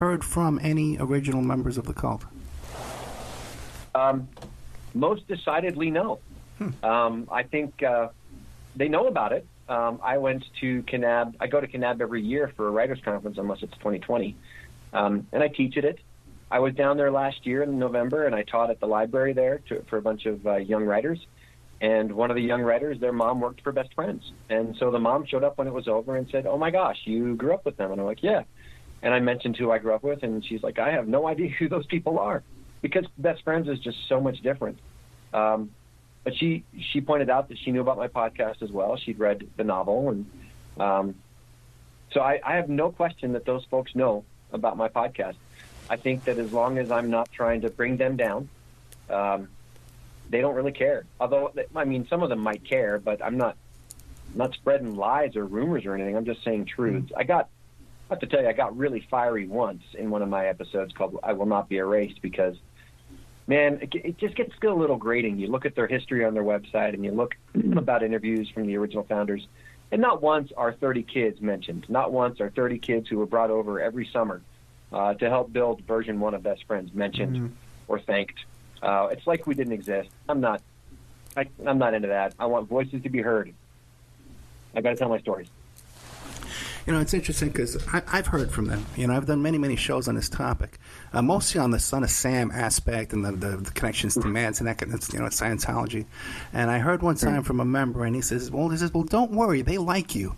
heard from any original members of the cult? Most decidedly no. I think they know about it. I went to Kanab. I go to Kanab every year for a writers' conference, unless it's 2020, and I teach at it. I was down there last year in November, and I taught at the library there for a bunch of young writers. And one of the young writers, their mom worked for Best Friends. And so the mom showed up when it was over and said, "Oh, my gosh, you grew up with them." And I'm like, "Yeah." And I mentioned who I grew up with, and she's like, "I have no idea who those people are," because Best Friends is just so much different. But she pointed out that she knew about my podcast as well. She'd read the novel. And so I have no question that those folks know about my podcast. I think that as long as I'm not trying to bring them down, they don't really care. Although, I mean, some of them might care, but I'm not spreading lies or rumors or anything. I'm just saying truths. I have to tell you, I got really fiery once in one of my episodes called "I Will Not Be Erased" because, man, it just gets a little grating. You look at their history on their website and you look about interviews from the original founders, and not once are 30 kids mentioned. Not once are 30 kids who were brought over every summer to help build version 1 of Best Friends mentioned or thanked. It's like we didn't exist. I'm not into that. I want voices to be heard. I got to tell my stories. You know, it's interesting because I've heard from them. You know, I've done many shows on this topic, mostly on the Son of Sam aspect and the connections to Manson, Scientology. And I heard one time from a member, and he says, well, don't worry, they like you.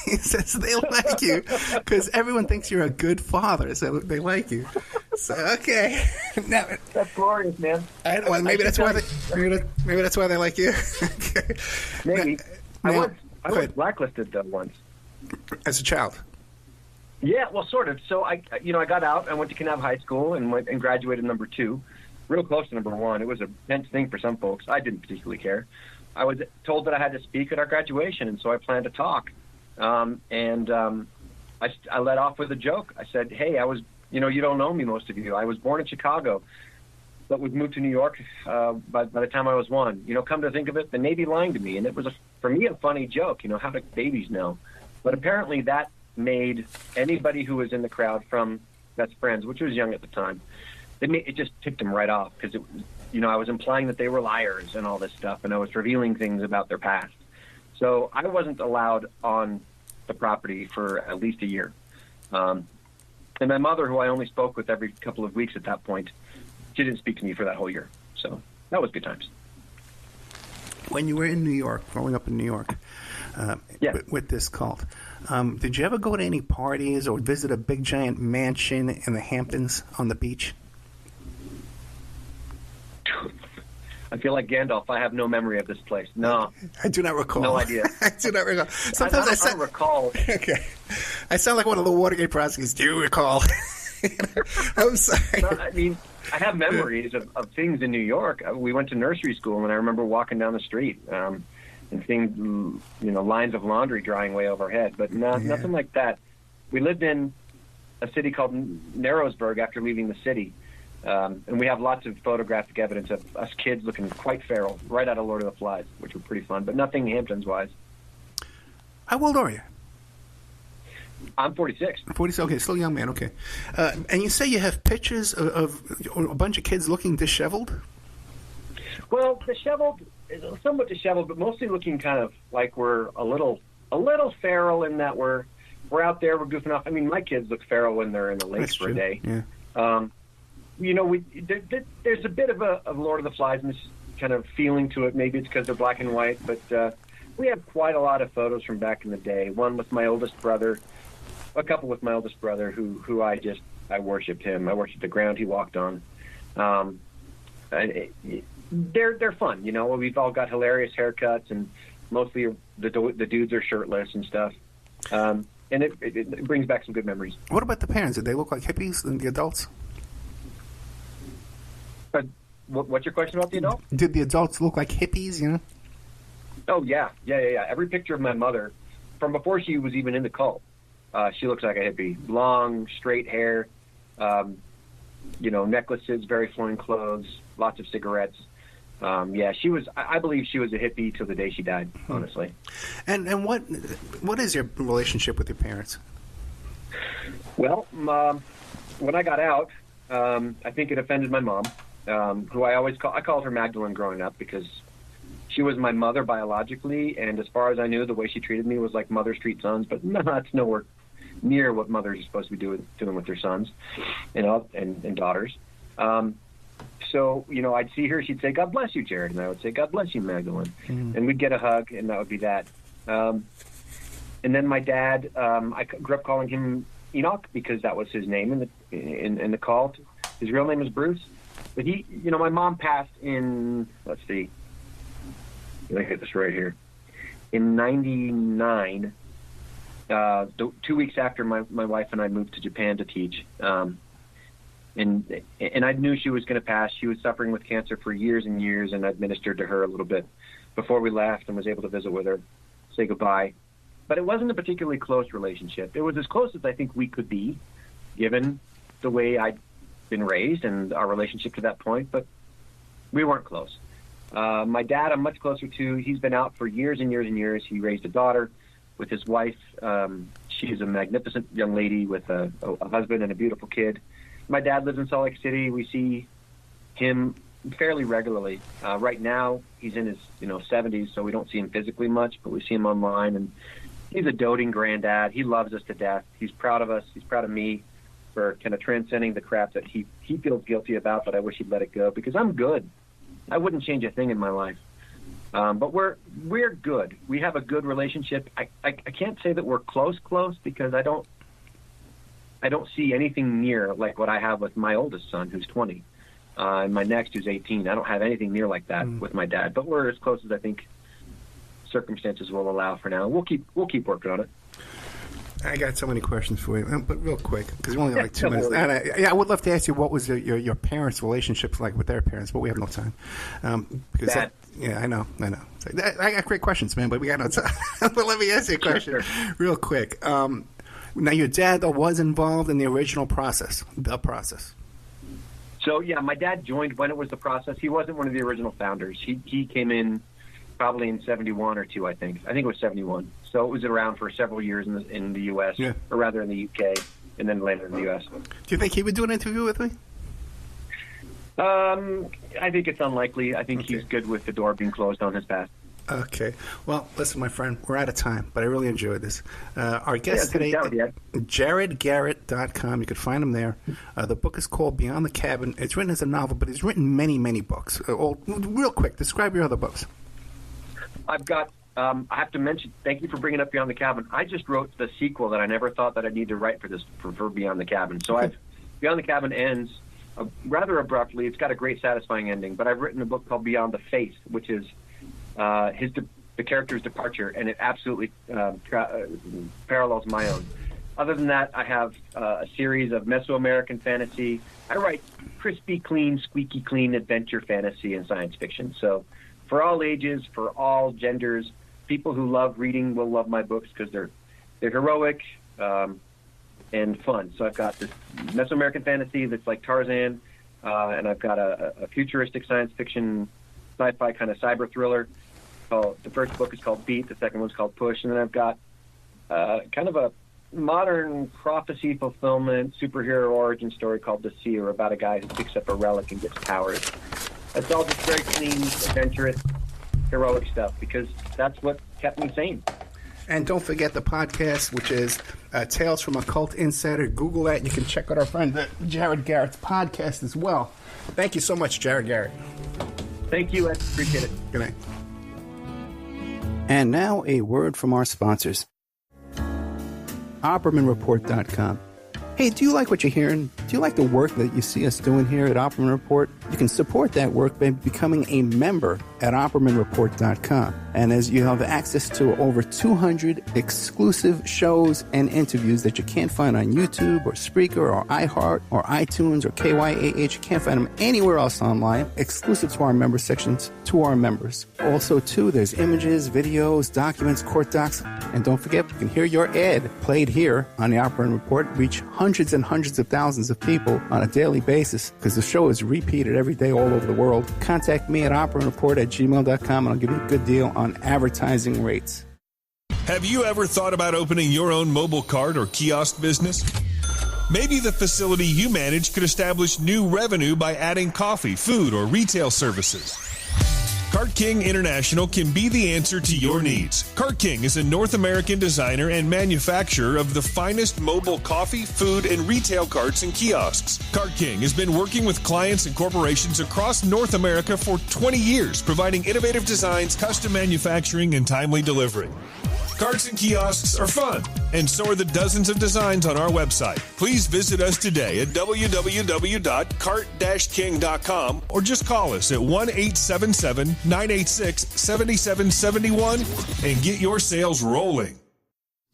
He says they like you because everyone thinks you're a good father, so they like you. So okay, now, that's glorious, man. Maybe that's why they like you. Okay. Maybe. I was blacklisted though once. As a child? Yeah, well, sort of. So I got out. I went to Kanab High School and went and graduated number 2, real close to number 1. It was a tense thing for some folks. I didn't particularly care. I was told that I had to speak at our graduation, and so I planned to talk. I let off with a joke. I said, "Hey, I was, you don't know me, most of you. I was born in Chicago, but was moved to New York by the time I was 1. Come to think of it, the Navy lying to me, and it was for me a funny joke. How do babies know?" But apparently that made anybody who was in the crowd from Best Friends, which was young at the time, it just ticked them right off because I was implying that they were liars and all this stuff, and I was revealing things about their past. So I wasn't allowed on the property for at least a year. And my mother, who I only spoke with every couple of weeks at that point, she didn't speak to me for that whole year. So that was good times. When you were in New York, growing up in New York, with this cult, did you ever go to any parties or visit a big giant mansion in the Hamptons on the beach? I feel like Gandalf. I have no memory of this place. No. I do not recall. No idea. I do not recall. Sometimes I don't recall. Okay. I sound like one of the Watergate prosecutors. Do you recall? I'm sorry. No, I mean, I have memories of things in New York. We went to nursery school, and I remember walking down the street and seeing, lines of laundry drying way overhead. But nothing like that. We lived in a city called Narrowsburg after leaving the city. And we have lots of photographic evidence of us kids looking quite feral, right out of Lord of the Flies, which were pretty fun, but nothing Hamptons-wise. How old are you? I'm 46. 46, okay, still a young man, okay. And you say you have pictures of a bunch of kids looking disheveled? Well, somewhat disheveled, but mostly looking kind of like we're a little feral in that we're out there, we're goofing off. I mean, my kids look feral when they're in the lakes for a day. Yeah. There's a bit of a Lord of the Flies kind of feeling to it. Maybe it's because they're black and white, but we have quite a lot of photos from back in the day. One with my oldest brother, a couple with my oldest brother, who I worshipped him. I worshipped the ground he walked on. They're fun, We've all got hilarious haircuts, and mostly the dudes are shirtless and stuff. And it brings back some good memories. What about the parents? Did they look like hippies and the adults? What's your question about the adults? Did the adults look like hippies, Oh, yeah. Every picture of my mother, from before she was even in the cult, she looks like a hippie. Long, straight hair, necklaces, very flowing clothes, lots of cigarettes. She was. I believe she was a hippie till the day she died, honestly. And what is your relationship with your parents? Well, when I got out, I think it offended my mom, who I called her Magdalene growing up because she was my mother biologically, and as far as I knew, the way she treated me was like mother street sons, but no, it's nowhere near what mothers are supposed to be doing with their sons, and daughters. So, I'd see her, she'd say, "God bless you, Jared," and I would say, "God bless you, Magdalene," and we'd get a hug, and that would be that. And then my dad, I grew up calling him Enoch because that was his name in the call. His real name is Bruce, but my mom passed in, let's see, let me get this right here, in '99. 2 weeks after my wife and I moved to Japan to teach, and I knew she was going to pass. She was suffering with cancer for years and years, and I administered to her a little bit before we left and was able to visit with her, say goodbye. But it wasn't a particularly close relationship. It was as close as I think we could be, given the way I'd been raised and our relationship to that point, but we weren't close. My dad, I'm much closer to. He's been out for years and years and years. He raised a daughter with his wife. She is a magnificent young lady with a husband and a beautiful kid. My dad lives in Salt Lake City. We see him fairly regularly. Right now, he's in his 70s, so we don't see him physically much, but we see him online, and he's a doting granddad. He loves us to death. He's proud of us. He's proud of me for kind of transcending the crap that he feels guilty about, but I wish he'd let it go because I'm good. I wouldn't change a thing in my life. But we're good. We have a good relationship. I can't say that we're close because I don't see anything near like what I have with my oldest son, who's 20, and my next, who's 18. I don't have anything near like that with my dad. But we're as close as I think circumstances will allow for now. We'll keep working on it. I got so many questions for you, but real quick, because we only got like 2 minutes. And I would love to ask you what was your parents' relationships like with their parents, but we have no time. I know. I got great questions, man, but we got no time. But let me ask you a question real quick. Now, your dad, though, was involved in the original process, the process. So, yeah, my dad joined when it was the process. He wasn't one of the original founders. He came in probably in 71 or 2, I think. I think it was 71. So it was around for several years in the U.S., or rather in the U.K., and then later in the U.S. Do you think he would do an interview with me? I think it's unlikely. I think he's good with the door being closed on his past. Okay. Well, listen, my friend, we're out of time, but I really enjoyed this. Our guest today, JaredGarret.com. You can find him there. The book is called Beyond the Cabin. It's written as a novel, but he's written many, many books. Real quick, describe your other books. I've got, I have to mention, thank you for bringing up Beyond the Cabin. I just wrote the sequel that I never thought that I'd need to write for Beyond the Cabin. So Beyond the Cabin ends rather abruptly. It's got a great, satisfying ending. But I've written a book called Beyond the Face, which is the character's departure, and it absolutely parallels my own. Other than that, I have a series of Mesoamerican fantasy. I write crispy clean, squeaky clean adventure fantasy and science fiction. So for all ages, for all genders, people who love reading will love my books because they're heroic and fun. So I've got this Mesoamerican fantasy that's like Tarzan, and I've got a futuristic science fiction, sci-fi kind of cyber thriller. The first book is called Beat, the second one's called Push, and then I've got kind of a modern prophecy fulfillment superhero origin story called The Seer, about a guy who picks up a relic and gets powers. It's all just very clean, adventurous, heroic stuff because that's what kept me sane. And don't forget the podcast, which is Tales from a Cult Insider. Google that. You can check out our friend Jared Garrett's podcast as well. Thank you so much, Jared Garret. Thank you. I appreciate it. Good night. And now a word from our sponsors. OppermanReport.com. Hey, do you like what you're hearing? Do you like the work that you see us doing here at Opperman Report? You can support that work by becoming a member at OppermanReport.com. And as you have access to over 200 exclusive shows and interviews that you can't find on YouTube or Spreaker or iHeart or iTunes or KYAH. You can't find them anywhere else online, exclusive to our member sections, to our members. Also, too, there's images, videos, documents, court docs. And don't forget, you can hear your ad played here on the Opperman Report, reach hundreds and hundreds of thousands of people on a daily basis because the show is repeated every day all over the world. Contact me at oppermanreport@gmail.com and I'll give you a good deal on advertising rates. Have you ever thought about opening your own mobile cart or kiosk business? Maybe the facility you manage could establish new revenue by adding coffee, food, or retail services. Cart King International can be the answer to your needs. Cart King is a North American designer and manufacturer of the finest mobile coffee, food, and retail carts and kiosks. Cart King has been working with clients and corporations across North America for 20 years, providing innovative designs, custom manufacturing, and timely delivery. Carts and kiosks are fun, and so are the dozens of designs on our website. Please visit us today at www.cart-king.com or just call us at 1-877-986-7771 and get your sales rolling.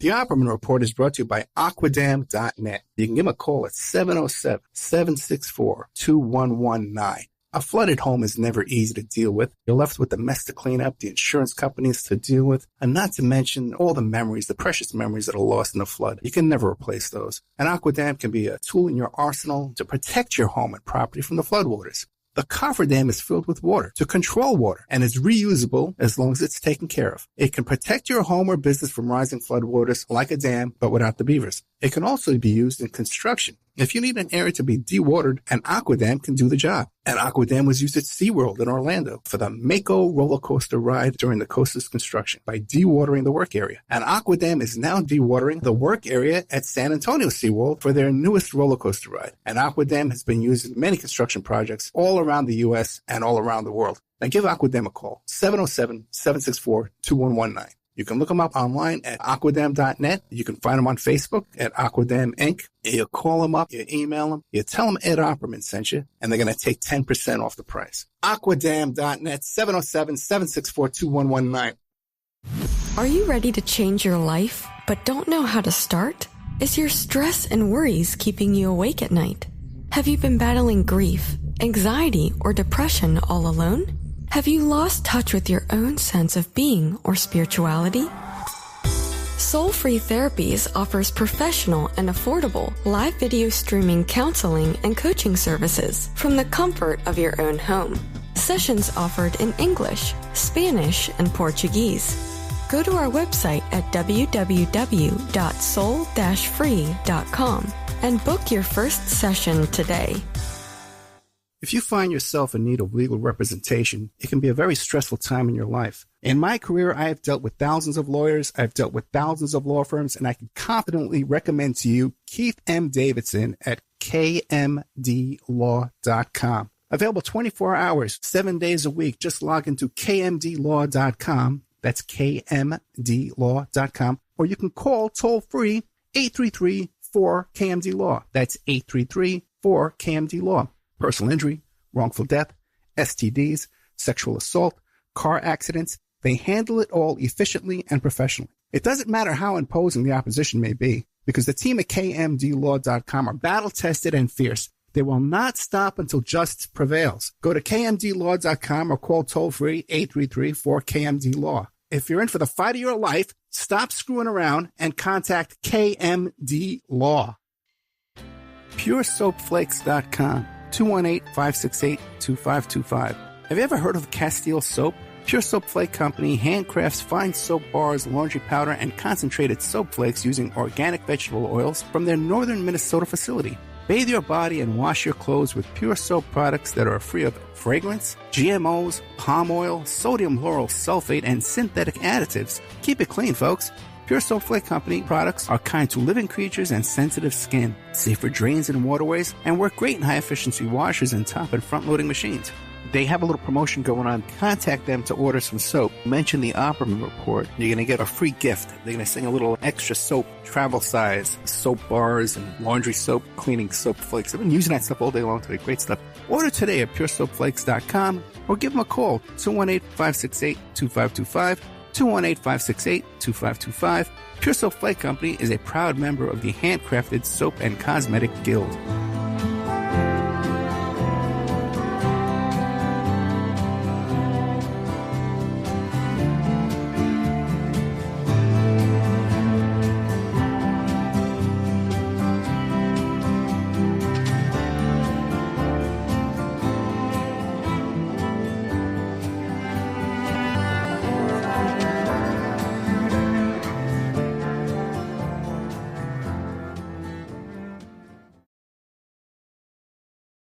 The Opperman Report is brought to you by Aquadam.net. You can give them a call at 707-764-2119. A flooded home is never easy to deal with. You're left with the mess to clean up, the insurance companies to deal with, and not to mention all the memories, the precious memories that are lost in the flood. You can never replace those. And Aquadam can be a tool in your arsenal to protect your home and property from the floodwaters. The cofferdam is filled with water to control water and is reusable as long as it's taken care of. It can protect your home or business from rising floodwaters like a dam, but without the beavers. It can also be used in construction. If you need an area to be dewatered, an Aquadam can do the job. An Aquadam was used at SeaWorld in Orlando for the Mako roller coaster ride during the coaster's construction by dewatering the work area. An Aquadam is now dewatering the work area at San Antonio SeaWorld for their newest roller coaster ride. An Aquadam has been used in many construction projects all around the U.S. and all around the world. Now give Aquadam a call, 707-764-2119. You can look them up online at aquadam.net. You can find them on Facebook at Aquadam Inc. You call them up, you email them, you tell them Ed Opperman sent you, and they're going to take 10% off the price. Aquadam.net, 707-764-2119. Are you ready to change your life, but don't know how to start? Is your stress and worries keeping you awake at night? Have you been battling grief, anxiety, or depression all alone? Have you lost touch with your own sense of being or spirituality? Soul Free Therapies offers professional and affordable live video streaming counseling and coaching services from the comfort of your own home. Sessions offered in English, Spanish, and Portuguese. Go to our website at www.soul-free.com and book your first session today. If you find yourself in need of legal representation, it can be a very stressful time in your life. In my career, I have dealt with thousands of lawyers, I've dealt with thousands of law firms, and I can confidently recommend to you Keith M. Davidson at kmdlaw.com. Available 24 hours, 7 days a week. Just log into kmdlaw.com. That's kmdlaw.com. Or you can call toll-free 833-4KMD-LAW. That's 833-4KMD-LAW. Personal injury, wrongful death, STDs, sexual assault, car accidents. They handle it all efficiently and professionally. It doesn't matter how imposing the opposition may be, because the team at kmdlaw.com are battle-tested and fierce. They will not stop until justice prevails. Go to kmdlaw.com or call toll-free 833-4KMD-LAW. If you're in for the fight of your life, stop screwing around and contact KMD Law. PureSoapFlakes.com. 218-568-2525. Have you ever heard of Castile Soap? Pure Soap Flake Company handcrafts fine soap bars, laundry powder, and concentrated soap flakes using organic vegetable oils from their northern Minnesota facility. Bathe your body and wash your clothes with Pure Soap products that are free of fragrance, GMOs, palm oil, sodium lauryl sulfate, and synthetic additives. Keep it clean, folks. Pure Soap Flake Company products are kind to living creatures and sensitive skin, safe for drains and waterways, and work great in high-efficiency washers and top and front-loading machines. They have a little promotion going on. Contact them to order some soap. Mention the Opperman Report. You're going to get a free gift. They're going to send a little extra soap, travel size, soap bars and laundry soap, cleaning soap flakes. I've been using that stuff all day long today. Great stuff. Order today at puresoapflakes.com or give them a call, 218-568-2525. 218-568-2525. Pure Soap Flake Company is a proud member of the Handcrafted Soap and Cosmetic Guild.